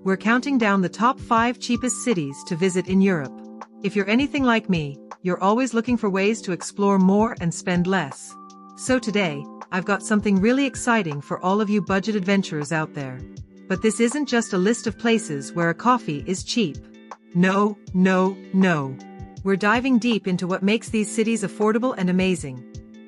We're counting down the top 5 cheapest cities to visit in Europe. If you're anything like me, you're always looking for ways to explore more and spend less. So today, I've got something really exciting for all of you budget adventurers out there. But this isn't just a list of places where a coffee is cheap. No, no, no. We're diving deep into what makes these cities affordable and amazing.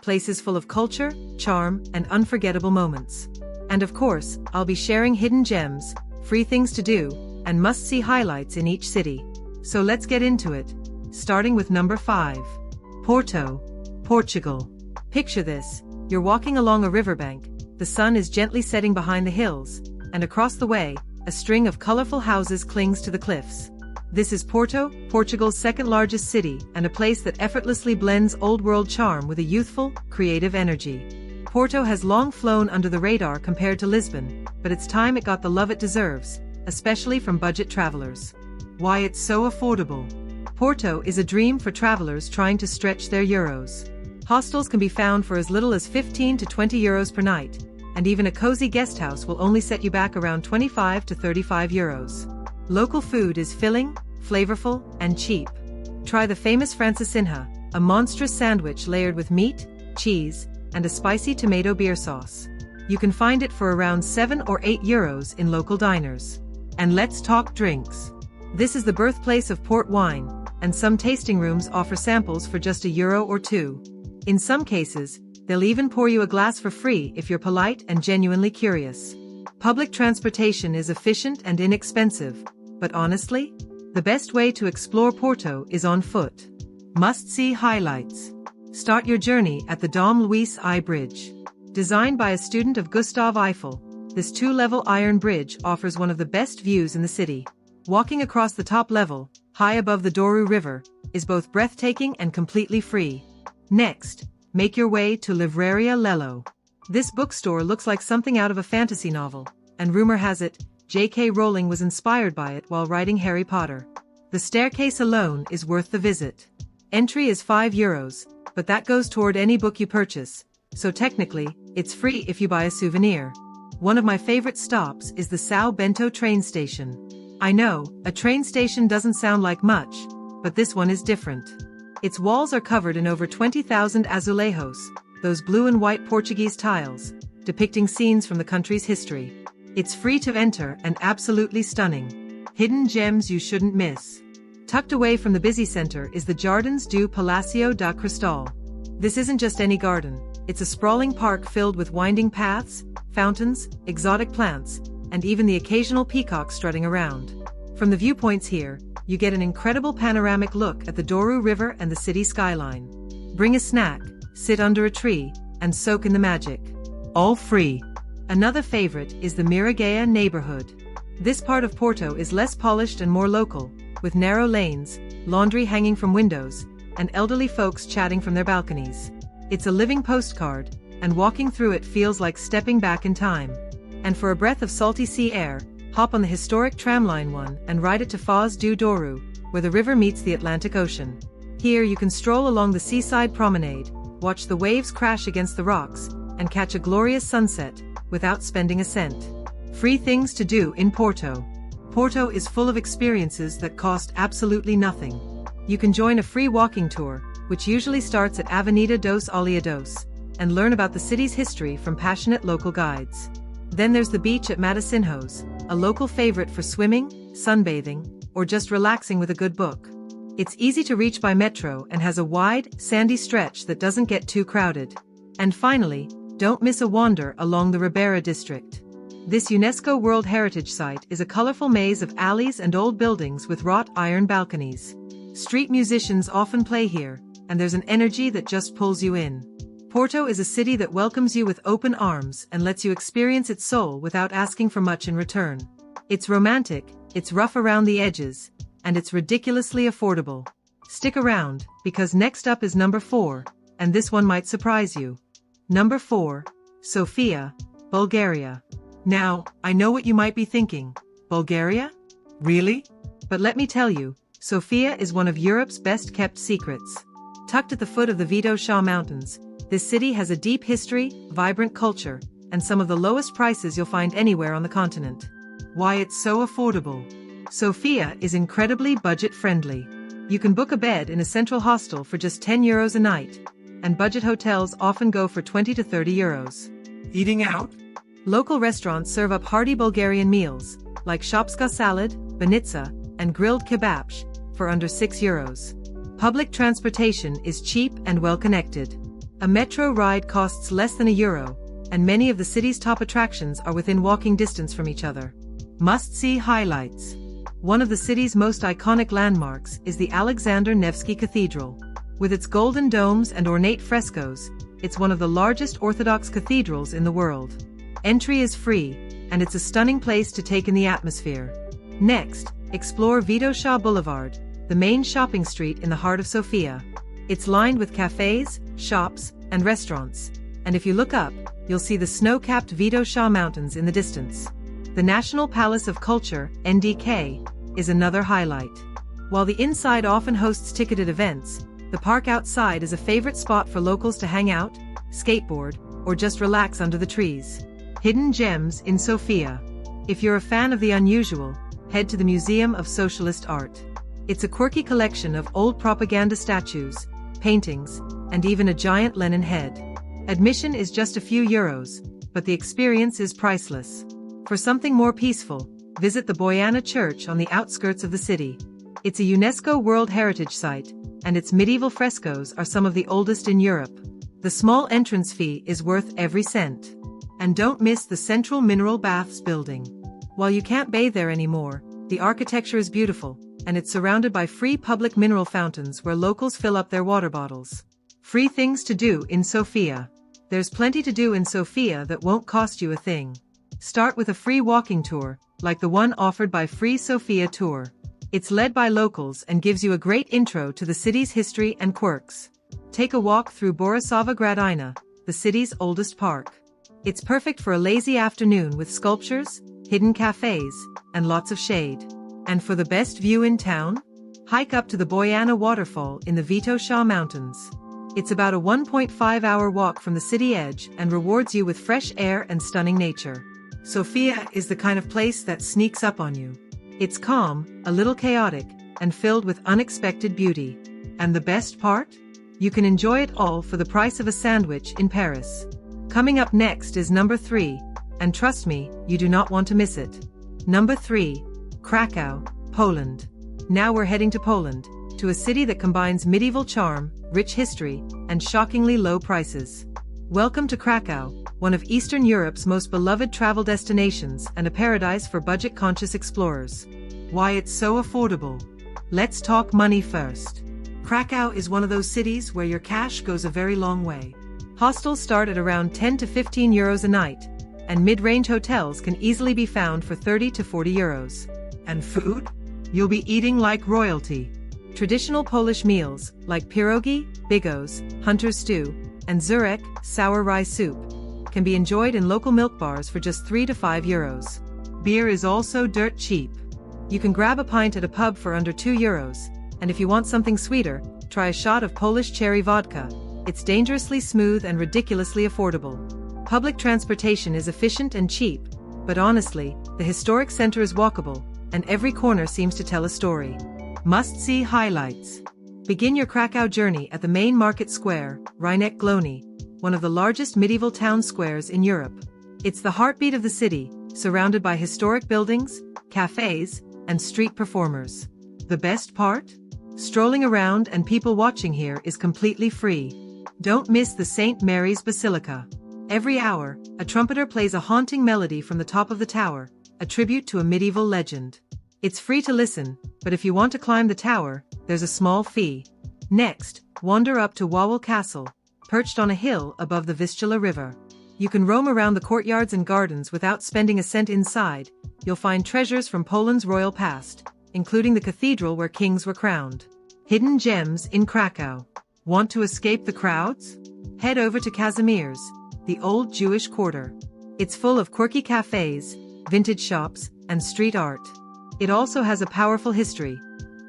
Places full of culture, charm, and unforgettable moments. And of course, I'll be sharing hidden gems, free things to do, and must-see highlights in each city. So let's get into it. Starting with number 5. Porto, Portugal. Picture this. You're walking along a riverbank, the sun is gently setting behind the hills, and across the way, a string of colorful houses clings to the cliffs. This is Porto, Portugal's second-largest city, and a place that effortlessly blends old-world charm with a youthful, creative energy. Porto has long flown under the radar compared to Lisbon, but it's time it got the love it deserves, especially from budget travelers. Why it's so affordable. Porto is a dream for travelers trying to stretch their euros. Hostels can be found for as little as 15 to 20 euros per night, and even a cozy guesthouse will only set you back around 25 to 35 euros. Local food is filling, flavorful, and cheap. Try the famous francesinha, a monstrous sandwich layered with meat, cheese, and a spicy tomato beer sauce. You can find it for around 7 or 8 euros in local diners. And let's talk drinks. This is the birthplace of port wine, and some tasting rooms offer samples for just €1 or €2. In some cases, they'll even pour you a glass for free if you're polite and genuinely curious. Public transportation is efficient and inexpensive, but honestly, the best way to explore Porto is on foot. Must-see highlights. Start your journey at the Dom Luís I Bridge. Designed by a student of Gustave Eiffel, this 2-level iron bridge offers one of the best views in the city. Walking across the top level, high above the Douro River, is both breathtaking and completely free. Next, make your way to Livraria Lello. This bookstore looks like something out of a fantasy novel, and rumor has it, J.K. Rowling was inspired by it while writing Harry Potter. The staircase alone is worth the visit. Entry is €5, but that goes toward any book you purchase, so technically, it's free if you buy a souvenir. One of my favorite stops is the São Bento train station. I know, a train station doesn't sound like much, but this one is different. Its walls are covered in over 20,000 azulejos, those blue and white Portuguese tiles, depicting scenes from the country's history. It's free to enter and absolutely stunning. Hidden gems you shouldn't miss. Tucked away from the busy center is the Jardins do Palácio da Cristal. This isn't just any garden, it's a sprawling park filled with winding paths, fountains, exotic plants, and even the occasional peacock strutting around. From the viewpoints here, you get an incredible panoramic look at the Douro River and the city skyline. Bring a snack, sit under a tree, and soak in the magic. All free. Another favorite is the Miragaia neighborhood. This part of Porto is less polished and more local, with narrow lanes, laundry hanging from windows, and elderly folks chatting from their balconies. It's a living postcard, and walking through it feels like stepping back in time. And for a breath of salty sea air, hop on the historic tramline 1 and ride it to Foz do Douro, where the river meets the Atlantic Ocean. Here you can stroll along the seaside promenade, watch the waves crash against the rocks, and catch a glorious sunset, without spending a cent. Free things to do in Porto. Porto is full of experiences that cost absolutely nothing. You can join a free walking tour, which usually starts at Avenida dos Aliados, and learn about the city's history from passionate local guides. Then there's the beach at Matosinhos, a local favorite for swimming, sunbathing, or just relaxing with a good book. It's easy to reach by metro and has a wide, sandy stretch that doesn't get too crowded. And finally, don't miss a wander along the Ribeira district. This UNESCO World Heritage Site is a colorful maze of alleys and old buildings with wrought iron balconies. Street musicians often play here, and there's an energy that just pulls you in. Porto is a city that welcomes you with open arms and lets you experience its soul without asking for much in return. It's romantic, it's rough around the edges, and it's ridiculously affordable. Stick around, because next up is number 4, and this one might surprise you. Number 4, Sophia, Bulgaria. Now, I know what you might be thinking. Bulgaria? Really? But let me tell you, Sophia is one of Europe's best-kept secrets. Tucked at the foot of the Vitoșa Mountains, this city has a deep history, vibrant culture, and some of the lowest prices you'll find anywhere on the continent. Why it's so affordable. Sophia is incredibly budget-friendly. You can book a bed in a central hostel for just €10 a night, and budget hotels often go for 20 to 30 euros. Eating out? Local restaurants serve up hearty Bulgarian meals, like shopska salad, banitsa, and grilled kebabs, for under €6. Public transportation is cheap and well-connected. A metro ride costs less than €1, and many of the city's top attractions are within walking distance from each other. Must-see highlights. One of the city's most iconic landmarks is the Alexander Nevsky Cathedral. With its golden domes and ornate frescoes, it's one of the largest Orthodox cathedrals in the world. Entry is free, and it's a stunning place to take in the atmosphere. Next, explore Vitosha Boulevard, the main shopping street in the heart of Sofia. It's lined with cafes, shops, and restaurants, and if you look up, you'll see the snow-capped Vitosha Mountains in the distance. The National Palace of Culture, NDK, is another highlight. While the inside often hosts ticketed events, the park outside is a favorite spot for locals to hang out, skateboard, or just relax under the trees. Hidden gems in Sofia. If you're a fan of the unusual, head to the Museum of Socialist Art. It's a quirky collection of old propaganda statues, paintings, and even a giant Lenin head. Admission is just a few euros, but the experience is priceless. For something more peaceful, visit the Boiana Church on the outskirts of the city. It's a UNESCO World Heritage Site, and its medieval frescoes are some of the oldest in Europe. The small entrance fee is worth every cent. And don't miss the Central Mineral Baths building. While you can't bathe there anymore, the architecture is beautiful, and it's surrounded by free public mineral fountains where locals fill up their water bottles. Free things to do in Sofia. There's plenty to do in Sofia that won't cost you a thing. Start with a free walking tour, like the one offered by Free Sofia Tour. It's led by locals and gives you a great intro to the city's history and quirks. Take a walk through Borisova Gradina, the city's oldest park. It's perfect for a lazy afternoon with sculptures, hidden cafes, and lots of shade. And for the best view in town, hike up to the Boiana waterfall in the Vitosha Mountains. It's about a 1.5-hour walk from the city edge and rewards you with fresh air and stunning nature. Sofia is the kind of place that sneaks up on you. It's calm, a little chaotic, and filled with unexpected beauty. And the best part? You can enjoy it all for the price of a sandwich in Paris. Coming up next is number 3, and trust me, you do not want to miss it. Number 3, Krakow, Poland. Now we're heading to Poland, to a city that combines medieval charm, rich history, and shockingly low prices. Welcome to Krakow, one of Eastern Europe's most beloved travel destinations and a paradise for budget-conscious explorers. Why it's so affordable. Let's talk money first. Krakow is one of those cities where your cash goes a very long way. Hostels start at around 10 to 15 euros a night, and mid-range hotels can easily be found for 30 to 40 euros. And food? You'll be eating like royalty. Traditional Polish meals, like pierogi, bigos, hunter's stew, and zurek, sour rye soup, can be enjoyed in local milk bars for just 3 to 5 euros. Beer is also dirt cheap. You can grab a pint at a pub for under 2 euros, and if you want something sweeter, try a shot of Polish cherry vodka. It's dangerously smooth and ridiculously affordable. Public transportation is efficient and cheap, but honestly, the historic center is walkable, and every corner seems to tell a story. Must-see highlights. Begin your Krakow journey at the main market square, Rynek Glony, one of the largest medieval town squares in Europe. It's the heartbeat of the city, surrounded by historic buildings, cafes, and street performers. The best part? Strolling around and people watching here is completely free. Don't miss the St. Mary's Basilica. Every hour, a trumpeter plays a haunting melody from the top of the tower, a tribute to a medieval legend. It's free to listen, but if you want to climb the tower, there's a small fee. Next, wander up to Wawel Castle, perched on a hill above the Vistula River. You can roam around the courtyards and gardens without spending a cent inside. You'll find treasures from Poland's royal past, including the cathedral where kings were crowned. Hidden gems in Krakow. Want to escape the crowds? Head over to Kazimierz, the old Jewish quarter. It's full of quirky cafes, vintage shops, and street art. It also has a powerful history.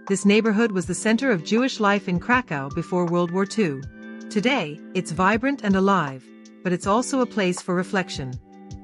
This neighborhood was the center of Jewish life in Krakow before World War II. Today, it's vibrant and alive, but it's also a place for reflection.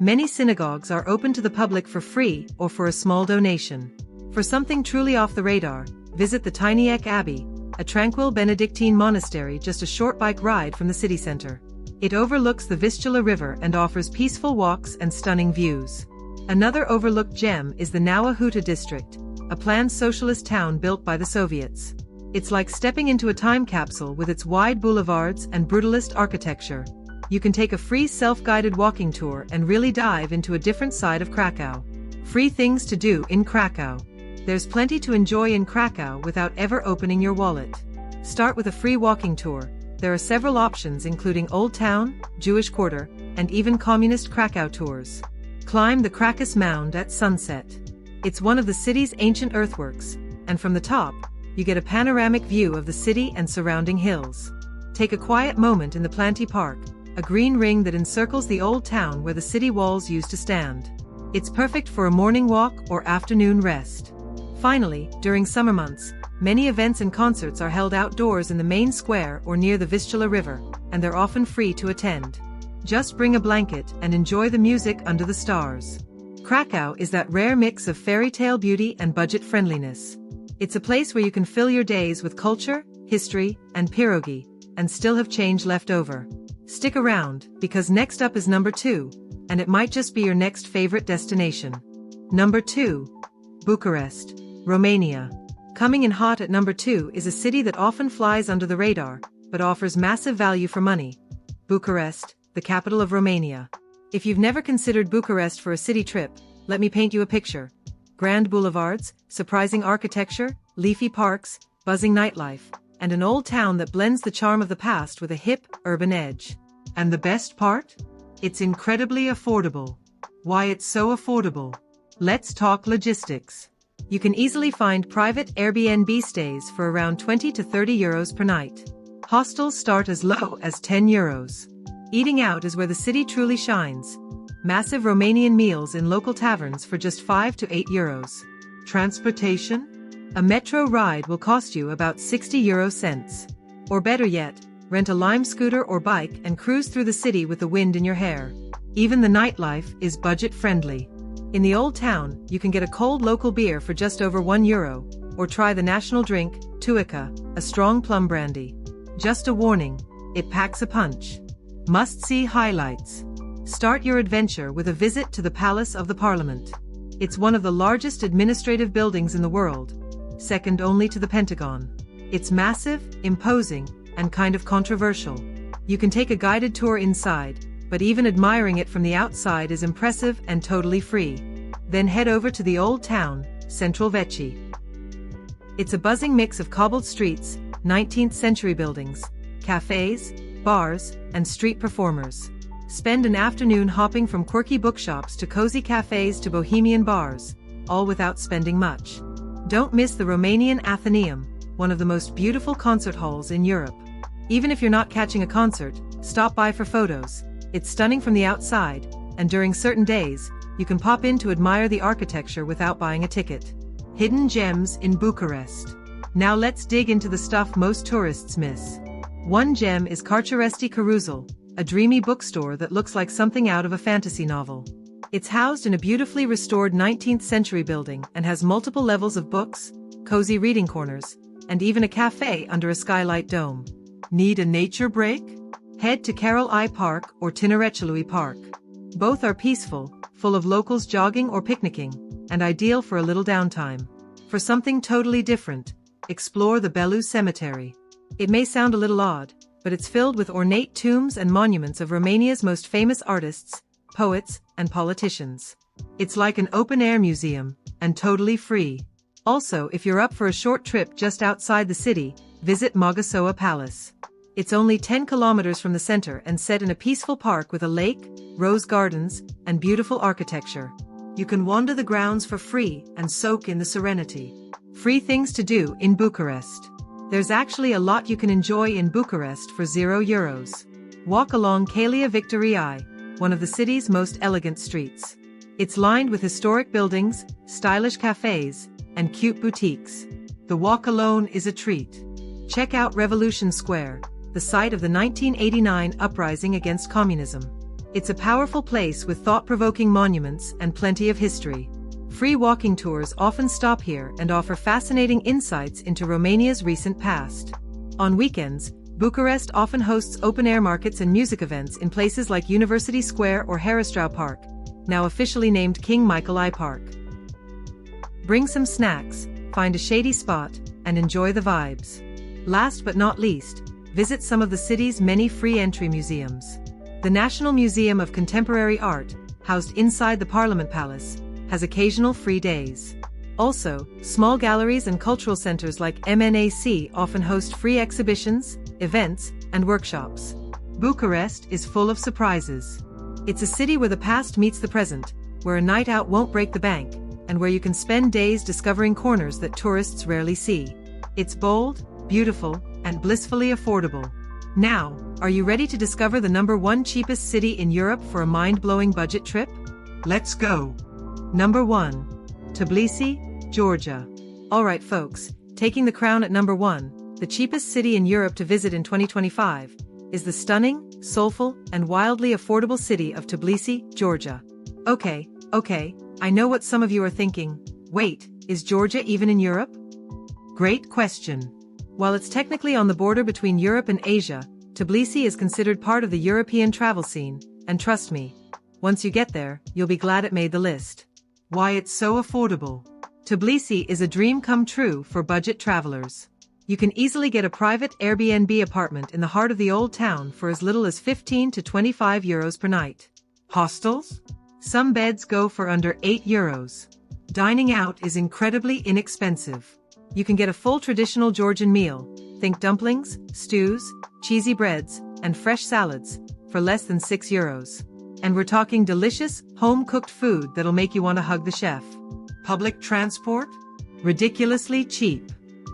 Many synagogues are open to the public for free or for a small donation. For something truly off the radar, visit the tiny Eck Abbey, a tranquil Benedictine monastery just a short bike ride from the city center. It overlooks the Vistula River and offers peaceful walks and stunning views. Another overlooked gem is the Nowa Huta district, a planned socialist town built by the Soviets. It's like stepping into a time capsule with its wide boulevards and brutalist architecture. You can take a free self-guided walking tour and really dive into a different side of Krakow. Free things to do in Krakow. There's plenty to enjoy in Krakow without ever opening your wallet. Start with a free walking tour. There are several options including Old Town, Jewish Quarter, and even communist Krakow tours. Climb the Krakus Mound at sunset. It's one of the city's ancient earthworks, and from the top, you get a panoramic view of the city and surrounding hills. Take a quiet moment in the Planty Park, a green ring that encircles the old town where the city walls used to stand. It's perfect for a morning walk or afternoon rest. Finally, during summer months, many events and concerts are held outdoors in the main square or near the Vistula River, and they're often free to attend. Just bring a blanket and enjoy the music under the stars. Krakow is that rare mix of fairy tale beauty and budget friendliness. It's a place where you can fill your days with culture, history, and pierogi, and still have change left over. Stick around, because next up is number 2, and it might just be your next favorite destination. Number 2. Bucharest, Romania. Coming in hot at number 2 is a city that often flies under the radar, but offers massive value for money. Bucharest, the capital of Romania. If you've never considered Bucharest for a city trip, let me paint you a picture. Grand boulevards, surprising architecture, leafy parks, buzzing nightlife, and an old town that blends the charm of the past with a hip, urban edge. And the best part? It's incredibly affordable. Why it's so affordable? Let's talk logistics. You can easily find private Airbnb stays for around 20 to 30 euros per night. Hostels start as low as 10 euros. Eating out is where the city truly shines. Massive Romanian meals in local taverns for just 5 to 8 euros. Transportation? A metro ride will cost you about 60 euro cents. Or better yet, rent a lime scooter or bike and cruise through the city with the wind in your hair. Even the nightlife is budget-friendly. In the old town, you can get a cold local beer for just over 1 euro, or try the national drink, Tuica, a strong plum brandy. Just a warning, it packs a punch. Must-see highlights. Start your adventure with a visit to the Palace of the Parliament. It's one of the largest administrative buildings in the world, second only to the Pentagon. It's massive, imposing, and kind of controversial. You can take a guided tour inside, but even admiring it from the outside is impressive and totally free. Then head over to the old town, Central Vechi. It's a buzzing mix of cobbled streets, 19th century buildings, cafes, bars, and street performers. Spend an afternoon hopping from quirky bookshops to cozy cafes to bohemian bars, all without spending much. Don't miss the Romanian Athenaeum, one of the most beautiful concert halls in Europe. Even if you're not catching a concert, stop by for photos. It's stunning from the outside, and during certain days, you can pop in to admire the architecture without buying a ticket. Hidden gems in Bucharest. Now let's dig into the stuff most tourists miss. One gem is Carceresti Carousel, a dreamy bookstore that looks like something out of a fantasy novel. It's housed in a beautifully restored 19th century building and has multiple levels of books, cozy reading corners, and even a cafe under a skylight dome. Need a nature break? Head to Carol I Park or Tinerecelui Park. Both are peaceful, full of locals jogging or picnicking, and ideal for a little downtime. For something totally different, explore the Bellu Cemetery. It may sound a little odd, but it's filled with ornate tombs and monuments of Romania's most famous artists, poets, and politicians. It's like an open-air museum, and totally free. Also, if you're up for a short trip just outside the city, visit Mogasoa Palace. It's only 10 kilometers from the center and set in a peaceful park with a lake, rose gardens, and beautiful architecture. You can wander the grounds for free and soak in the serenity. Free things to do in Bucharest. There's actually a lot you can enjoy in Bucharest for 0 euros. Walk along Calea Victoriei, one of the city's most elegant streets. It's lined with historic buildings, stylish cafes, and cute boutiques. The walk alone is a treat. Check out Revolution Square, the site of the 1989 uprising against communism. It's a powerful place with thought-provoking monuments and plenty of history. Free walking tours often stop here and offer fascinating insights into Romania's recent past. On weekends, Bucharest often hosts open-air markets and music events in places like University Square or Heristrau Park, now officially named King Michael I Park. Bring some snacks, find a shady spot, and enjoy the vibes. Last but not least, visit some of the city's many free entry museums. The National Museum of Contemporary Art, housed inside the Parliament Palace, has occasional free days. Also, small galleries and cultural centers like MNAC often host free exhibitions, events, and workshops. Bucharest is full of surprises. It's a city where the past meets the present, where a night out won't break the bank, and where you can spend days discovering corners that tourists rarely see. It's bold, beautiful, and blissfully affordable. Now, are you ready to discover the #1 cheapest city in Europe for a mind-blowing budget trip? Let's go! Number 1. Tbilisi, Georgia. Alright folks, taking the crown at number 1, the cheapest city in Europe to visit in 2025, is the stunning, soulful, and wildly affordable city of Tbilisi, Georgia. Okay, I know what some of you are thinking. Wait, is Georgia even in Europe? Great question. While it's technically on the border between Europe and Asia, Tbilisi is considered part of the European travel scene, and trust me, once you get there, you'll be glad it made the list. Why it's so affordable. Tbilisi is a dream come true for budget travelers. You can easily get a private Airbnb apartment in the heart of the old town for as little as 15 to 25 euros per night. Hostels? Some beds go for under 8 euros. Dining out is incredibly inexpensive. You can get a full traditional Georgian meal, think dumplings, stews, cheesy breads, and fresh salads, for less than 6 euros. And we're talking delicious, home-cooked food that'll make you want to hug the chef. Public transport? Ridiculously cheap.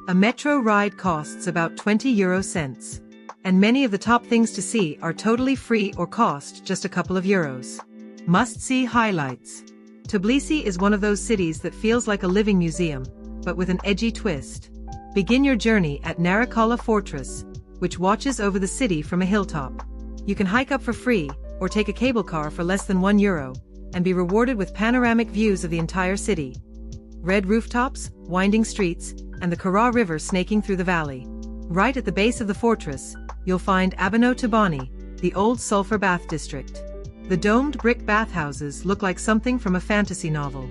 A metro ride costs about 20 euro cents. And many of the top things to see are totally free or cost just a couple of euros. Must-see highlights. Tbilisi is one of those cities that feels like a living museum, but with an edgy twist. Begin your journey at Narikala Fortress, which watches over the city from a hilltop. You can hike up for free, or take a cable car for less than 1 euro, and be rewarded with panoramic views of the entire city. Red rooftops, winding streets, and the Kara River snaking through the valley. Right at the base of the fortress, you'll find Abano Tabani, the old sulfur bath district. The domed brick bathhouses look like something from a fantasy novel.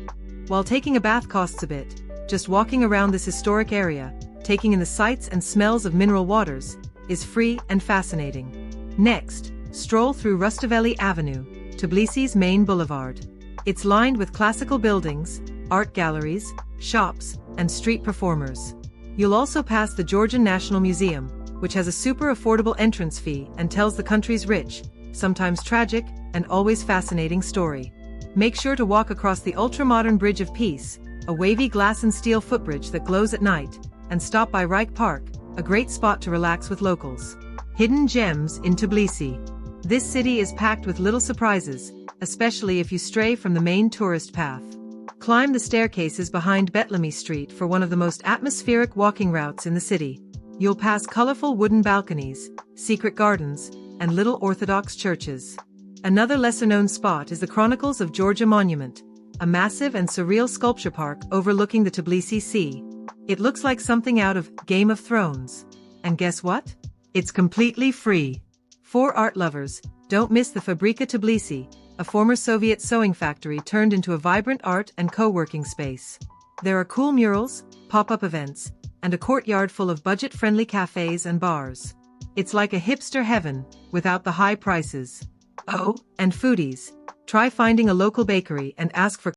While taking a bath costs a bit, just walking around this historic area, taking in the sights and smells of mineral waters, is free and fascinating. Next, stroll through Rustaveli Avenue, Tbilisi's main boulevard. It's lined with classical buildings, art galleries, shops, and street performers. You'll also pass the Georgian National Museum, which has a super affordable entrance fee and tells the country's rich, sometimes tragic, and always fascinating story. Make sure to walk across the ultra-modern Bridge of Peace, a wavy glass and steel footbridge that glows at night, and stop by Reich Park, a great spot to relax with locals. Hidden gems in Tbilisi. This city is packed with little surprises, especially if you stray from the main tourist path. Climb the staircases behind Betlemy Street for one of the most atmospheric walking routes in the city. You'll pass colorful wooden balconies, secret gardens, and little Orthodox churches. Another lesser-known spot is the Chronicles of Georgia Monument, a massive and surreal sculpture park overlooking the Tbilisi Sea. It looks like something out of Game of Thrones. And guess what? It's completely free. For art lovers, don't miss the Fabrika Tbilisi, a former Soviet sewing factory turned into a vibrant art and co-working space. There are cool murals, pop-up events, and a courtyard full of budget-friendly cafes and bars. It's like a hipster heaven, without the high prices. Oh, and foodies, try finding a local bakery and ask for